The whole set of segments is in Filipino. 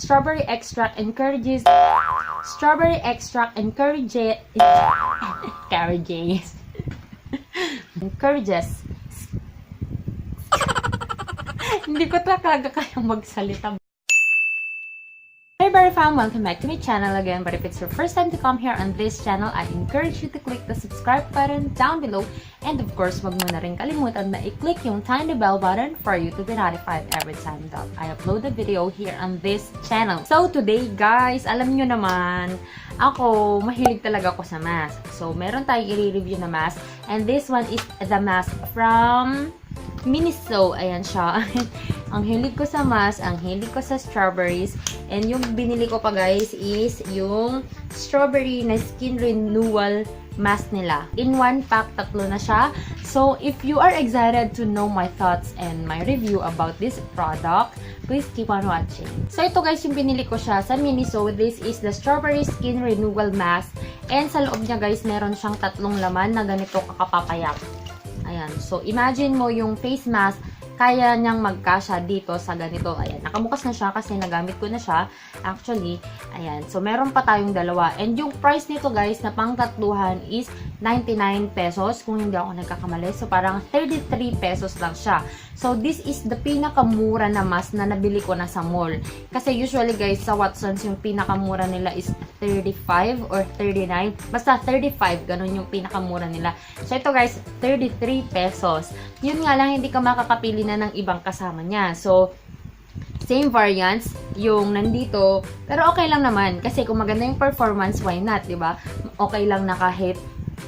Strawberry extract encourages hindi ko talaga kayang magsalita. Hey Berry fam, welcome back to my channel again. But if it's your first time to come here on this channel, I encourage you to click the subscribe button down below. And of course, wag mo na rin kalimutan na i-click yung tiny bell button for you to be notified every time that I upload a video here on this channel. So today guys, alam nyo naman, ako, mahilig talaga ako sa mask. So meron tayong i-review na mask. And this one is the mask from MINISO. Ayan siya. Ang hilig ko sa mask, ang hilig ko sa strawberries. And yung binili ko pa guys is yung strawberry na skin renewal mask nila. In one pack, tatlo na siya. So, if you are excited to know my thoughts and my review about this product, please keep on watching. So, ito guys, yung binili ko siya sa MINISO. This is the strawberry skin renewal mask. And sa loob niya guys, meron siyang tatlong laman na ganito kakapapayak. Ayan. So, imagine mo yung face mask, kaya niyang magkasya dito sa ganito. Ayan, nakabukas na siya kasi nagamit ko na siya. Actually, ayan. So, meron pa tayong dalawa. And yung price nito guys, na pangtatluhan is 99 pesos. Kung hindi ako nagkakamali. So, parang 33 pesos lang siya. So, this is the pinakamura na mask na nabili ko na sa mall. Kasi usually guys, sa Watsons, yung pinakamura nila is 35 or 39. Basta 35, ganun yung pinakamura nila. So, ito guys, 33 pesos. Yun nga lang, hindi ka makakapili na ng ibang kasama niya. So, same variants yung nandito. Pero okay lang naman. Kasi kung maganda yung performance, why not, diba? Okay lang na kahit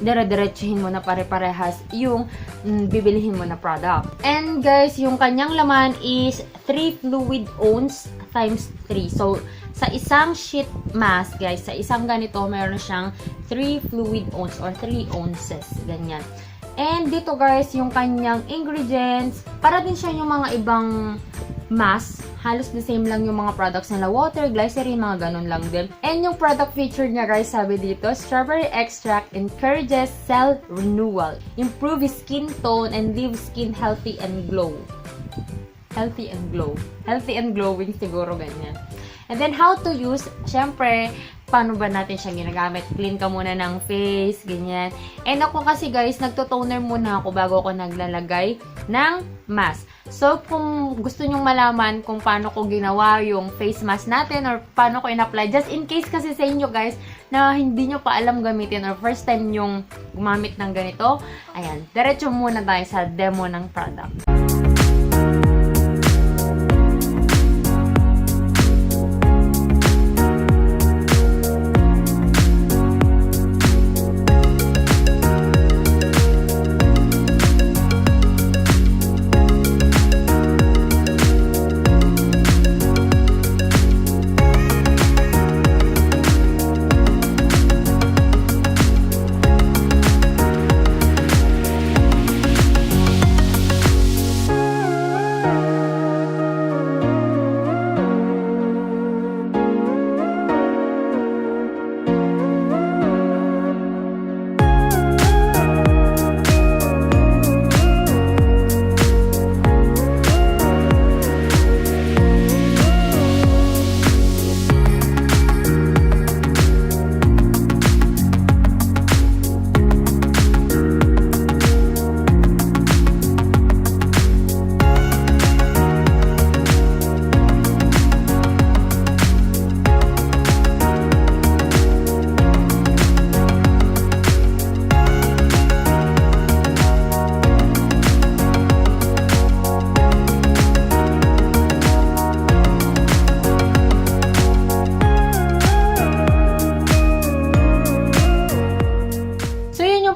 dire-diretsuhin mo na pare-parehas yung bibilihin mo na product. And guys, yung kanyang laman is 3 fluid ounce times 3. So, sa isang sheet mask, guys, sa isang ganito, meron siyang 3 fluid ounce or 3 ounces. Ganyan. And dito guys, yung kanyang ingredients, para din siya yung mga ibang mask. Halos the same lang yung mga products nila. Water, glycerin, mga ganun lang din. And yung product feature niya guys, sabi dito, strawberry extract encourages cell renewal, improves skin tone, and leaves skin healthy and glow. Healthy and glow. Healthy and glowing siguro, ganyan. And then how to use, syempre, paano ba natin siya ginagamit? Clean ka muna ng face, ganyan. And ako kasi guys, nagto-toner muna ako bago ako naglalagay ng mask. So, kung gusto nyong malaman kung paano ko ginawa yung face mask natin or paano ko in-apply, just in case kasi sa inyo guys, na hindi nyo pa alam gamitin or first time nyong gumamit ng ganito, ayan, diretso muna tayo sa demo ng product.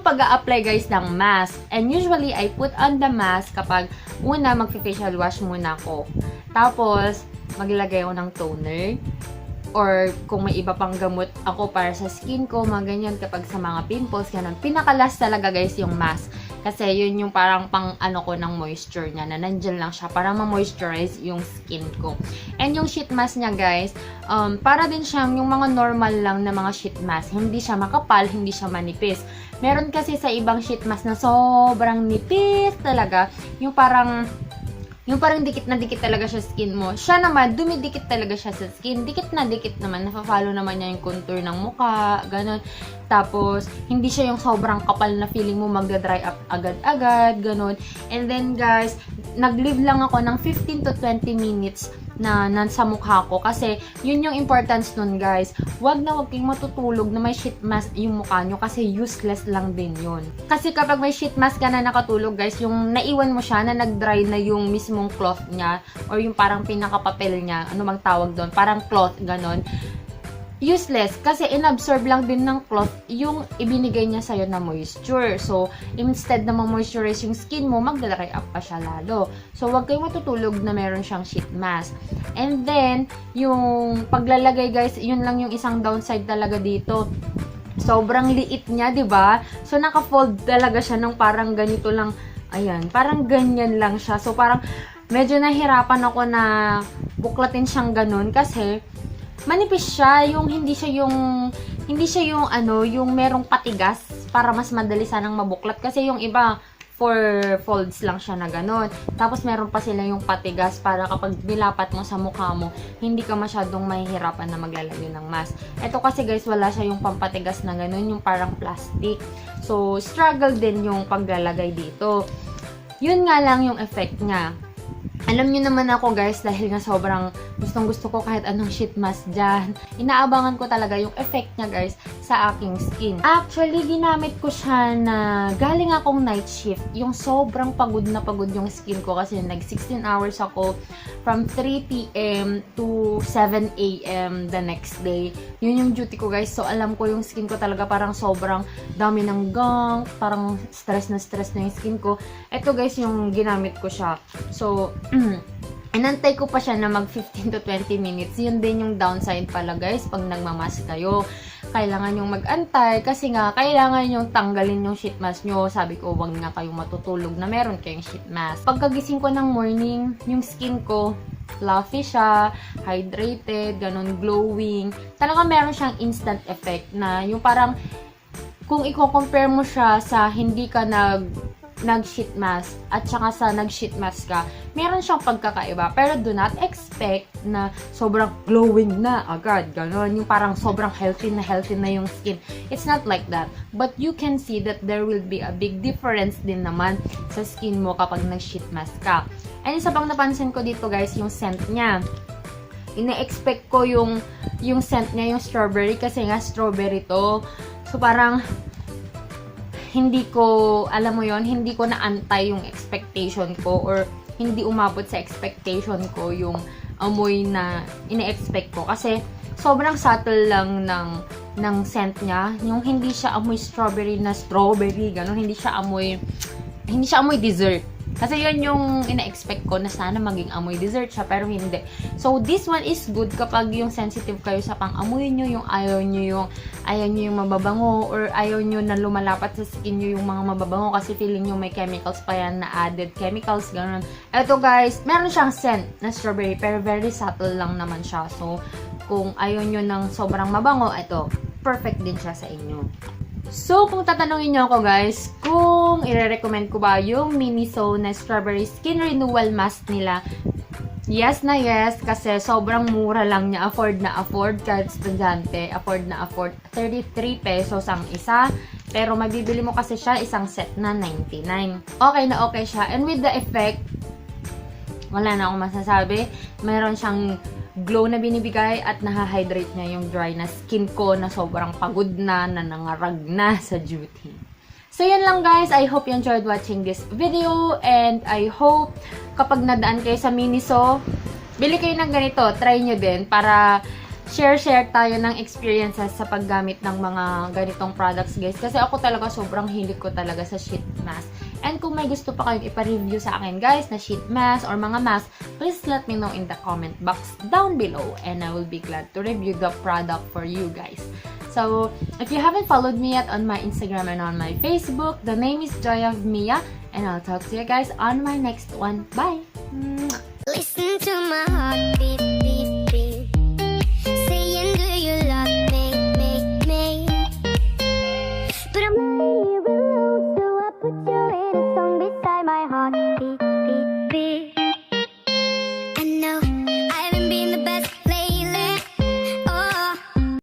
pag-a-apply guys ng mask. And usually, I put on the mask kapag una, mag-facial wash muna ako. Tapos, maglagay ako ng toner. Or kung may iba pang gamot ako para sa skin ko, mga ganyan kapag sa mga pimples, ganun. Pinaka-last talaga guys yung mask. Kasi yun yung parang pang ano ko ng moisture niya, na nandyan lang siya para ma-moisturize yung skin ko. And yung sheet mask niya guys, para din siyang yung mga normal lang na mga sheet mask. Hindi siya makapal, hindi siya manipis. Meron kasi sa ibang sheet mask na sobrang nipis talaga. Yung parang yung parang dikit na dikit talaga siya skin mo. Siya naman, dumidikit talaga siya sa skin. Dikit na dikit naman. Nafa-follow naman niya yung contour ng mukha. Ganon. Tapos, hindi siya yung sobrang kapal na feeling mo magda-dry up agad-agad. Ganon. And then, guys, nag-leave lang ako ng 15 to 20 minutes na nasa mukha ko. Kasi, yun yung importance nun, guys. Huwag kayong matutulog na may sheet mask yung mukha nyo kasi useless lang din yun. Kasi kapag may sheet mask ka na nakatulog, guys, yung naiwan mo siya na nag-dry na yung mismong cloth niya or yung parang pinaka-papel niya, ano mang tawag doon, parang cloth, ganon. Useless kasi inabsorb lang din ng cloth yung ibinigay niya sa'yo na moisture. So, instead na ma-moisturize yung skin mo, magda-dry up pa siya lalo. So, huwag kayong matutulog na meron siyang sheet mask. And then, yung paglalagay, guys, yun lang yung isang downside talaga dito. Sobrang liit niya, 'di ba? So, naka-fold talaga siya ng parang ganito lang. Ayan, parang ganyan lang siya. So, parang medyo nahirapan ako na buklatin siyang ganun kasi manipis siya, yung hindi siya yung ano, yung merong patigas para mas madali sanang mabuklat kasi yung iba 4 folds lang siya na gano'n. Tapos meron pa sila yung patigas para kapag nilapat mo sa mukha mo, hindi ka masyadong mahihirapan na maglalagay ng mask. Ito kasi guys, wala siya yung pampatigas na gano'n, yung parang plastic. So, struggle din yung paglalagay dito. Yun nga lang yung effect niya. Alam niyo naman ako guys, dahil nga sobrang gustong-gusto ko kahit anong sheet mask dyan. Inaabangan ko talaga yung effect niya guys sa aking skin. Actually, ginamit ko siya na galing akong night shift. Yung sobrang pagod na pagod yung skin ko kasi nag 16 hours ako from 3 p.m. to 7 a.m. the next day. Yun yung duty ko guys. So, alam ko yung skin ko talaga parang sobrang dami ng gunk, parang stress na yung skin ko. Ito guys, yung ginamit ko siya. So, inantay ko pa siya na mag 15 to 20 minutes. Yun din yung downside pala guys pag nagmamask kayo. Kailangan yung mag-antay kasi nga kailangan yung tanggalin yung sheet mask nyo. Sabi ko, huwag nga kayong matutulog na meron kayong sheet mask. Pagkagising ko ng morning, yung skin ko fluffy siya, hydrated, ganun, glowing. Talaga meron siyang instant effect na yung parang kung i-compare mo siya sa hindi ka nag-sheet mask at saka sa nag-sheet mask ka, meron siyang pagkakaiba. Pero do not expect na sobrang glowing na agad. Ganon. Yung parang sobrang healthy na yung skin. It's not like that. But you can see that there will be a big difference din naman sa skin mo kapag nag-sheet mask ka. And isa pang napansin ko dito guys, yung scent niya. Ina-expect ko yung scent niya, yung strawberry, kasi nga strawberry to. So parang hindi ko, alam mo yon, hindi ko naantay yung expectation ko or hindi umabot sa expectation ko yung amoy na ina-expect ko. Kasi sobrang subtle lang ng scent niya. Yung hindi siya amoy strawberry na strawberry, gano'n. Hindi siya amoy dessert. Kasi yun yung ina-expect ko na sana maging amoy dessert siya, pero hindi. So, this one is good kapag yung sensitive kayo sa pang-amoy nyo, yung ayaw nyo yung mababango, or ayaw nyo na lumalapat sa skin nyo yung mga mababango kasi feeling nyo may chemicals pa yan na added chemicals, gano'n. Ito guys, meron siyang scent na strawberry, pero very subtle lang naman siya. So, kung ayaw nyo ng sobrang mabango, ito, perfect din siya sa inyo. So, kung tatanungin nyo ako guys, kung i-recommend ko ba yung MINISO na Strawberry Skin Renewal Mask nila, yes na yes, kasi sobrang mura lang niya, afford na afford, kahit estudyante, afford na afford, 33 pesos ang isa, pero mabibili mo kasi siya isang set na 99. Okay na okay siya, and with the effect, wala na akong masasabi, meron siyang glow na binibigay at nahahydrate niya yung dry na skin ko na sobrang pagod na nangarag na sa duty. So, yun lang guys. I hope you enjoyed watching this video and I hope kapag nadaan kayo sa MINISO, bili kayo ng ganito. Try nyo din para share tayo ng experiences sa paggamit ng mga ganitong products guys. Kasi ako talaga sobrang hilig ko talaga sa sheet mask. And kung may gusto pa kayong ipa-review sa akin guys na sheet mask or mga mask, please let me know in the comment box down below and I will be glad to review the product for you guys. So, if you haven't followed me yet on my Instagram and on my Facebook, the name is JoyOfMia and I'll talk to you guys on my next one. Bye! Listen to my heartbeat.